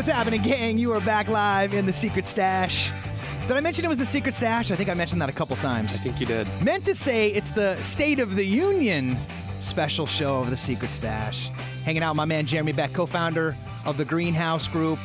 What's happening, gang? You are back live in the Secret Stash. Did I mention it was the Secret Stash? I think I mentioned that a couple times. I think you did. Meant to say it's the State of the Union special show of the Secret Stash. Hanging out with my man Jeremy Beck, co-founder of the Greenhouse Group.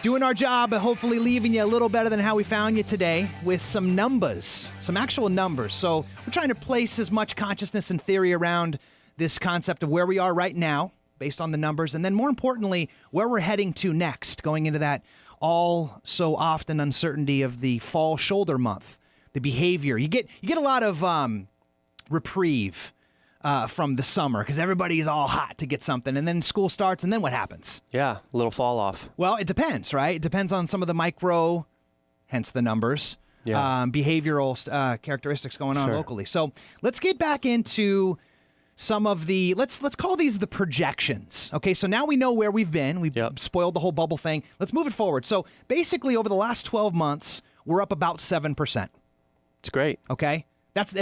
Doing our job and hopefully leaving you a little better than how we found you today with some numbers, some actual numbers. So we're trying to place as much consciousness and theory around this concept of where we are right now based on the numbers, and then more importantly, where we're heading to next, going into that all so often uncertainty of the fall shoulder month, the behavior. You get a lot of reprieve from the summer because everybody's all hot to get something, and then school starts, and then what happens? Yeah, a little fall off. Well, it depends, right? It depends on some of the micro, hence the numbers, behavioral characteristics going on locally. So let's get back into some of the, let's call these the projections. Okay, so now we know where we've been. We've spoiled the whole bubble thing. Let's move it forward. So basically over the last 12 months, we're up about 7%. It's great. Okay? That's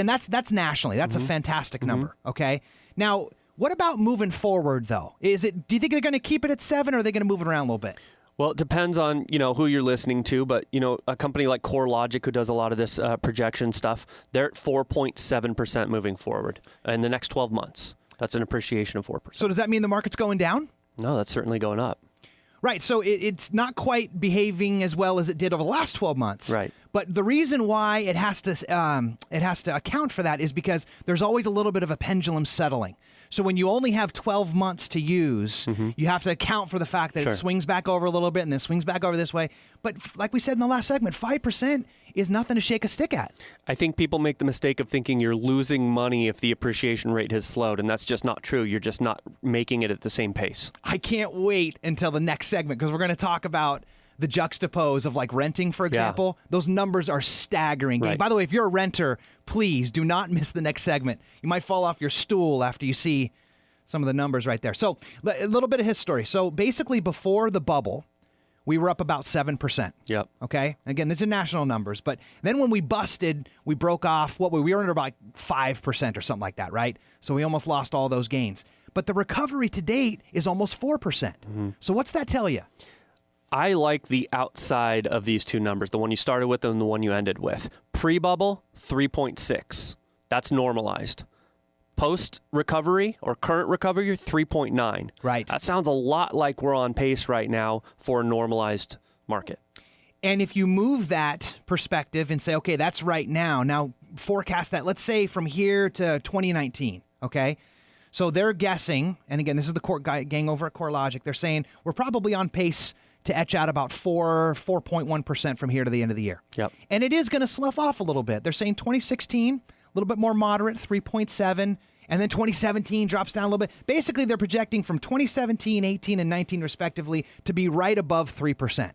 nationally. That's a fantastic number. Okay? Now, what about moving forward though? Do you think they're going to keep it at 7 or are they going to move it around a little bit? Well, it depends on, who you're listening to, but, a company like CoreLogic, who does a lot of this projection stuff, they're at 4.7% moving forward in the next 12 months. That's an appreciation of 4%. So does that mean the market's going down? No, that's certainly going up. Right, so it's not quite behaving as well as it did over the last 12 months. Right. But the reason why it has to account for that is because there's always a little bit of a pendulum settling. So when you only have 12 months to use, you have to account for the fact that it swings back over a little bit and then swings back over this way. But like we said in the last segment, 5% is nothing to shake a stick at. I think people make the mistake of thinking you're losing money if the appreciation rate has slowed, and that's just not true. You're just not making it at the same pace. I can't wait until the next segment because we're going to talk about the juxtapose of like renting, for example. Those numbers are staggering. Right. By the way, if you're a renter, please do not miss the next segment. You might fall off your stool after you see some of the numbers right there. So a little bit of history. So basically before the bubble, we were up about 7%. Yep. Okay? Again, these are national numbers. But then when we busted, we broke off, we were under about 5% or something like that, right? So we almost lost all those gains. But the recovery to date is almost 4%. So what's that tell you? I like the outside of these two numbers, the one you started with and the one you ended with. Pre-bubble, 3.6. That's normalized. Post-recovery or current recovery, 3.9. Right. That sounds a lot like we're on pace right now for a normalized market. And if you move that perspective and say, okay, that's right now. Now forecast that, let's say from here to 2019, okay? So they're guessing, and again, this is the gang over at CoreLogic, they're saying we're probably on pace to etch out about 4.1% from here to the end of the year. Yep. And it is going to slough off a little bit. They're saying 2016, a little bit more moderate, 3.7, and then 2017 drops down a little bit. Basically, they're projecting from 2017, 18, and 19 respectively to be right above 3%.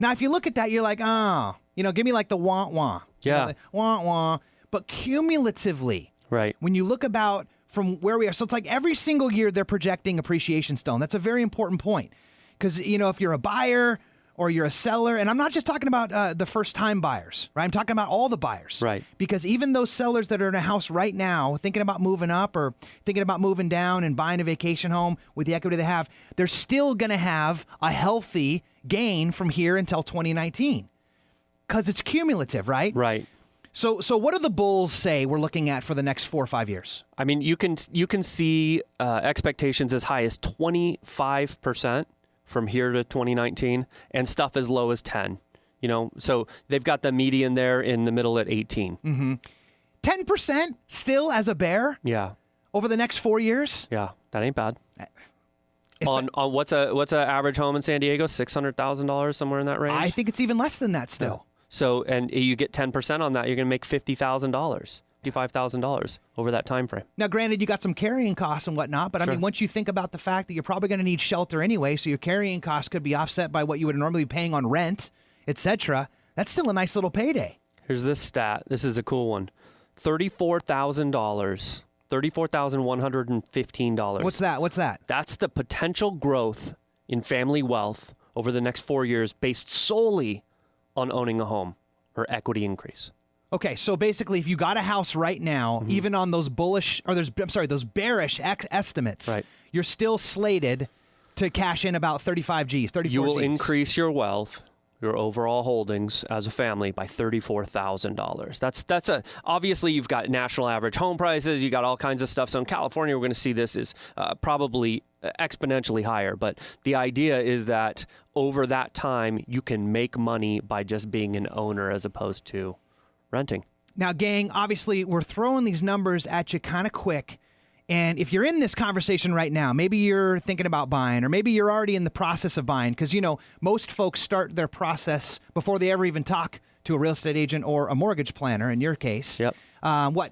Now, if you look at that, you're like, give me like the wah-wah. Yeah. The wah-wah. But cumulatively, right, when you look about from where we are, so it's like every single year they're projecting appreciation still, and that's a very important point. Because, if you're a buyer or you're a seller, and I'm not just talking about the first-time buyers, right? I'm talking about all the buyers. Right. Because even those sellers that are in a house right now thinking about moving up or thinking about moving down and buying a vacation home with the equity they have, they're still going to have a healthy gain from here until 2019. Because it's cumulative, right? Right. So what do the bulls say we're looking at for the next 4 or 5 years? I mean, you can see expectations as high as 25%. From here to 2019, and stuff as low as 10. So they've got the median there in the middle at 18. 10% still as a bear? Yeah. Over the next 4 years? Yeah, that ain't bad. On what's a average home in San Diego? $600,000, somewhere in that range? I think it's even less than that still. Yeah. So, and you get 10% on that, you're going to make $50,000. $55,000 over that time frame. Now, granted, you got some carrying costs and whatnot, but I mean, once you think about the fact that you're probably going to need shelter anyway, so your carrying costs could be offset by what you would normally be paying on rent, etc., that's still a nice little payday. Here's this stat. This is a cool one. $34,000. $34,115. What's that? That's the potential growth in family wealth over the next 4 years based solely on owning a home or equity increase. Okay, so basically, if you got a house right now, even on those bearish estimates, you're still slated to cash in about 35 Gs, 34 You will Gs. increase your wealth, your overall holdings as a family by $34,000. That's obviously you've got national average home prices, you got all kinds of stuff. So in California, we're going to see this is probably exponentially higher. But the idea is that over that time, you can make money by just being an owner as opposed to renting. Now, gang, obviously, we're throwing these numbers at you kind of quick. And if you're in this conversation right now, maybe you're thinking about buying, or maybe you're already in the process of buying, because, most folks start their process before they ever even talk to a real estate agent or a mortgage planner, in your case. Yep.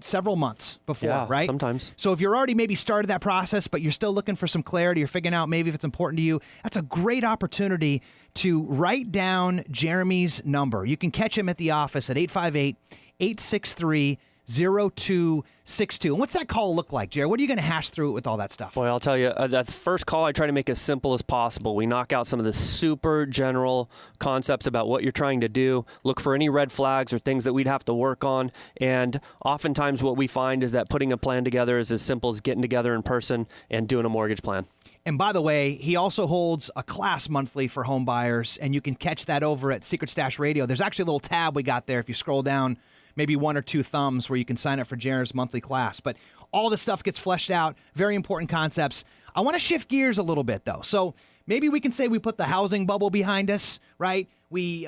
Several months before, right? Sometimes. So if you're already maybe started that process, but you're still looking for some clarity, you're figuring out maybe if it's important to you, that's a great opportunity to write down Jeremy's number. You can catch him at the office at 858-863-0262. And what's that call look like, Jerry? What are you going to hash through it with all that stuff? Boy, I'll tell you, that first call I try to make as simple as possible. We knock out some of the super general concepts about what you're trying to do, look for any red flags or things that we'd have to work on. And oftentimes what we find is that putting a plan together is as simple as getting together in person and doing a mortgage plan. And by the way, he also holds a class monthly for home buyers, and you can catch that over at Secret Stash Radio. There's actually a little tab we got there if you scroll down maybe one or two thumbs where you can sign up for Jared's monthly class. But all this stuff gets fleshed out, very important concepts. I want to shift gears a little bit, though. So maybe we can say we put the housing bubble behind us, right? We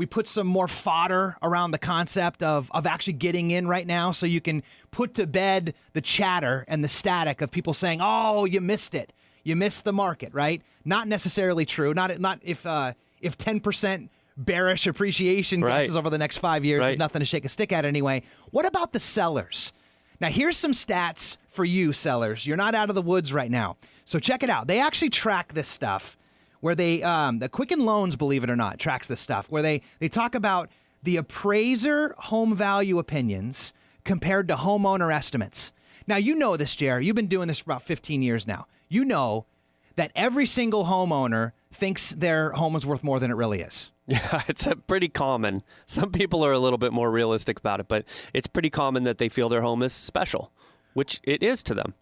put some more fodder around the concept of actually getting in right now, so you can put to bed the chatter and the static of people saying, oh, you missed it. You missed the market, right? Not necessarily true. Not if 10% bearish appreciation guesses over the next 5 years. There's nothing to shake a stick at anyway. What about the sellers? Now, here's some stats for you, sellers. You're not out of the woods right now. So check it out. They actually track this stuff where they, the Quicken Loans, believe it or not, tracks this stuff where they talk about the appraiser home value opinions compared to homeowner estimates. Now, you know this, Jerry. You've been doing this for about 15 years now. You know that every single homeowner thinks their home is worth more than it really is. Yeah, it's pretty common. Some people are a little bit more realistic about it, but it's pretty common that they feel their home is special, which it is to them.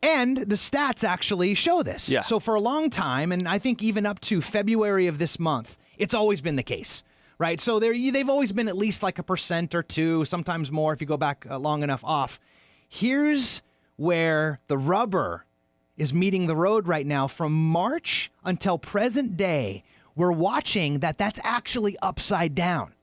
And the stats actually show this. Yeah. So for a long time, and I think even up to February of this month, it's always been the case, right? So they've always been at least like 1% or 2%, sometimes more if you go back long enough off. Here's where the rubber is meeting the road right now. From March until present day, we're watching that's actually upside down,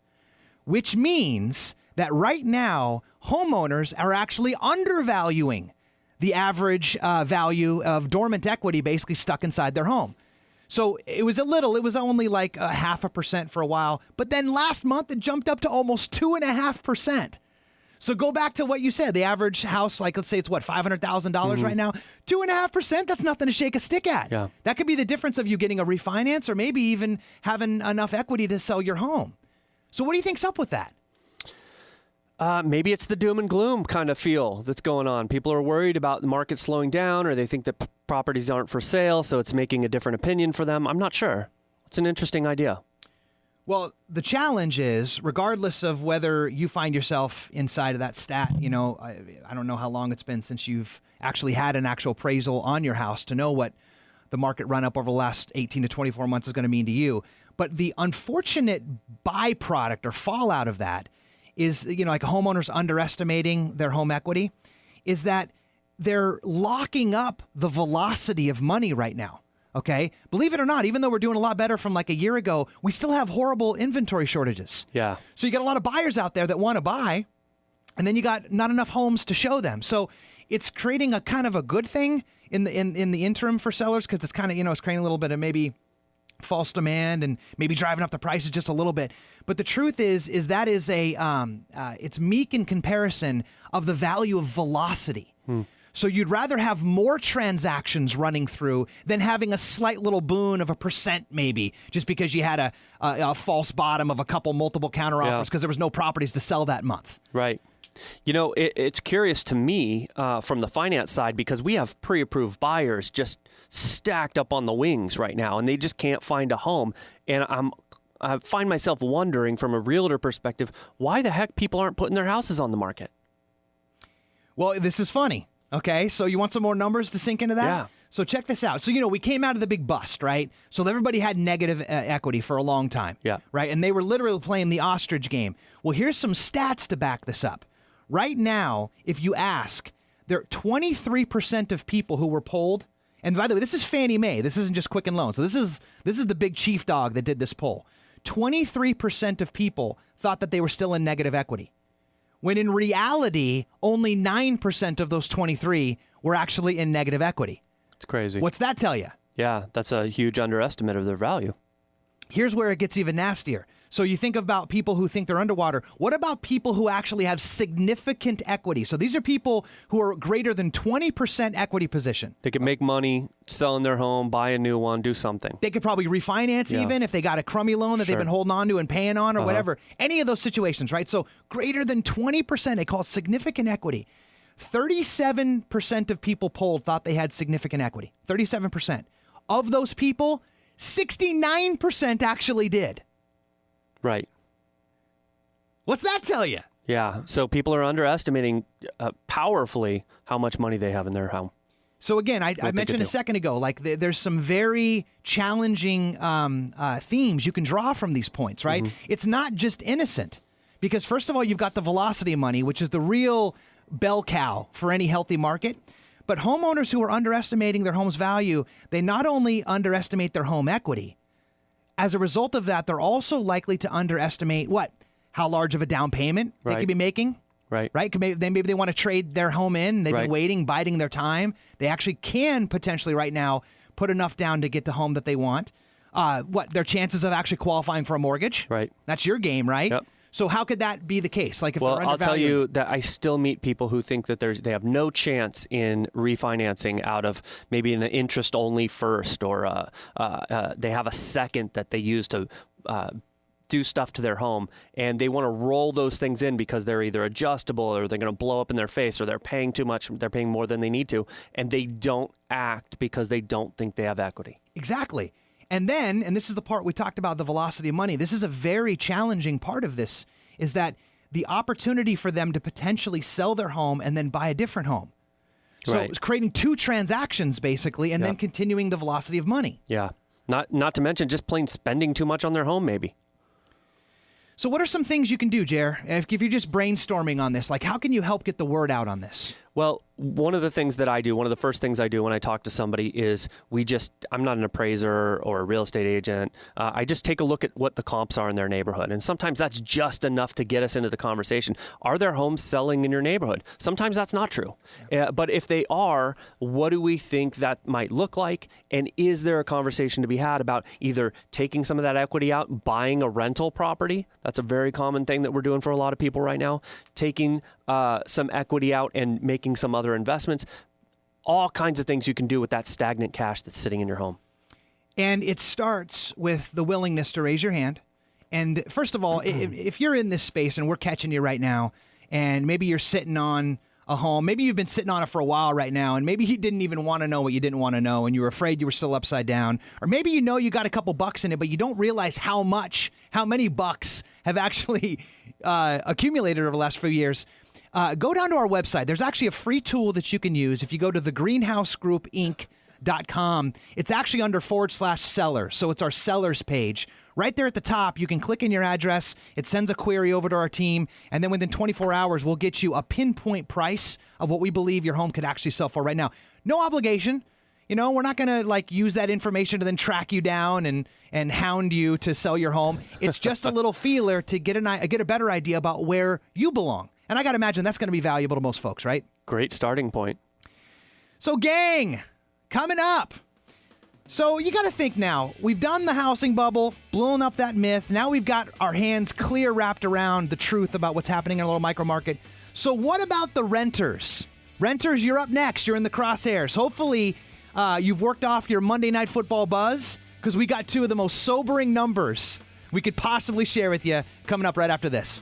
which means that right now, homeowners are actually undervaluing the average value of dormant equity basically stuck inside their home. So it was only like 0.5% for a while, but then last month it jumped up to almost 2.5%. So go back to what you said. The average house, like let's say it's $500,000 right now, 2.5%. That's nothing to shake a stick at. Yeah. That could be the difference of you getting a refinance or maybe even having enough equity to sell your home. So what do you think's up with that? Maybe it's the doom and gloom kind of feel that's going on. People are worried about the market slowing down, or they think that properties aren't for sale, so it's making a different opinion for them. I'm not sure. It's an interesting idea. Well, the challenge is, regardless of whether you find yourself inside of that stat, I don't know how long it's been since you've actually had an actual appraisal on your house to know what the market run up over the last 18 to 24 months is going to mean to you. But the unfortunate byproduct or fallout of that is, like a homeowner's underestimating their home equity, is that they're locking up the velocity of money right now. Okay. Believe it or not, even though we're doing a lot better from like a year ago, we still have horrible inventory shortages. Yeah. So you got a lot of buyers out there that want to buy, and then you got not enough homes to show them. So it's creating a kind of a good thing in the interim for sellers, because it's kind of, it's creating a little bit of maybe false demand and maybe driving up the prices just a little bit. But the truth is that is it's meek in comparison of the value of velocity. So you'd rather have more transactions running through than having a slight little boon of 1% maybe, just because you had a false bottom of multiple counteroffers because there was no properties to sell that month. Right. It's curious to me from the finance side, because we have pre-approved buyers just stacked up on the wings right now, and they just can't find a home. And I find myself wondering from a realtor perspective, why the heck people aren't putting their houses on the market? Well, this is funny. Okay, so you want some more numbers to sink into that? Yeah. So check this out. So, we came out of the big bust, right? So everybody had negative equity for a long time. Yeah. Right? And they were literally playing the ostrich game. Well, here's some stats to back this up. Right now, if you ask, there are 23% of people who were polled. And by the way, this is Fannie Mae. This isn't just Quicken Loans. So this is the big chief dog that did this poll. 23% of people thought that they were still in negative equity, when in reality, only 9% of those 23 were actually in negative equity. It's crazy. What's that tell you? Yeah, that's a huge underestimate of their value. Here's where it gets even nastier. So you think about people who think they're underwater. What about people who actually have significant equity? So these are people who are greater than 20% equity position. They could make money selling their home, buy a new one, do something. They could probably refinance even if they got a crummy loan that they've been holding on to and paying on or whatever. Any of those situations, right? So greater than 20%, they call it significant equity. 37% of people polled thought they had significant equity. 37%. Of those people, 69% actually did. Right. What's that tell you? Yeah. So people are underestimating powerfully how much money they have in their home. So again, I mentioned a second ago, like there's some very challenging themes you can draw from these points, right? Mm-hmm. It's not just innocent, because first of all, you've got the velocity of money, which is the real bell cow for any healthy market. But homeowners who are underestimating their home's value, they not only underestimate their home equity. As a result of that, they're also likely to underestimate how large of a down payment they could be making. Right. Maybe they want to trade their home in. They've been waiting, biding their time. They actually can potentially right now put enough down to get the home that they want. Their chances of actually qualifying for a mortgage. Right. That's your game, right? Yep. So how could that be the case? Like if they're undervalued? I'll tell you that I still meet people who think that they have no chance in refinancing out of maybe an interest only first, or they have a second that they use to do stuff to their home, and they want to roll those things in because they're either adjustable or they're going to blow up in their face, or they're paying too much, they're paying more than they need to, and they don't act because they don't think they have equity. Exactly. And then, and this is the part we talked about, the velocity of money. This is a very challenging part of this, is that the opportunity for them to potentially sell their home and then buy a different home. So it's creating two transactions basically, and then continuing the velocity of money. Yeah. Not to mention just plain spending too much on their home maybe. So what are some things you can do, Jer, if you're just brainstorming on this? Like, how can you help get the word out on this? Well, one of the things that I do, one of the first things I do when I talk to somebody is I'm not an appraiser or a real estate agent. I just take a look at what the comps are in their neighborhood. And sometimes that's just enough to get us into the conversation. Are there homes selling in your neighborhood? Sometimes that's not true. But if they are, what do we think that might look like? And is there a conversation to be had about either taking some of that equity out, buying a rental property? That's a very common thing that we're doing for a lot of people right now. Taking some equity out and making some other investments, all kinds of things you can do with that stagnant cash that's sitting in your home. And it starts with the willingness to raise your hand. And first of all, if you're in this space and we're catching you right now, and maybe you're sitting on a home, maybe you've been sitting on it for a while right now, and maybe you didn't even want to know what you didn't want to know, and you were afraid you were still upside down, or maybe you got a couple bucks in it, but you don't realize how many bucks have actually accumulated over the last few years. Go down to our website. There's actually a free tool that you can use if you go to thegreenhousegroupinc.com. It's actually under /seller. So it's our sellers page. Right there at the top, you can click in your address. It sends a query over to our team. And then within 24 hours, we'll get you a pinpoint price of what we believe your home could actually sell for right now. No obligation. We're not going to use that information to then track you down and hound you to sell your home. It's just a little feeler to get a better idea about where you belong. And I got to imagine that's going to be valuable to most folks, right? Great starting point. So, gang, coming up. So you got to think now. We've done the housing bubble, blown up that myth. Now we've got our hands clear wrapped around the truth about what's happening in our little micro market. So what about the renters? Renters, you're up next. You're in the crosshairs. Hopefully you've worked off your Monday Night Football buzz, because we got two of the most sobering numbers we could possibly share with you coming up right after this.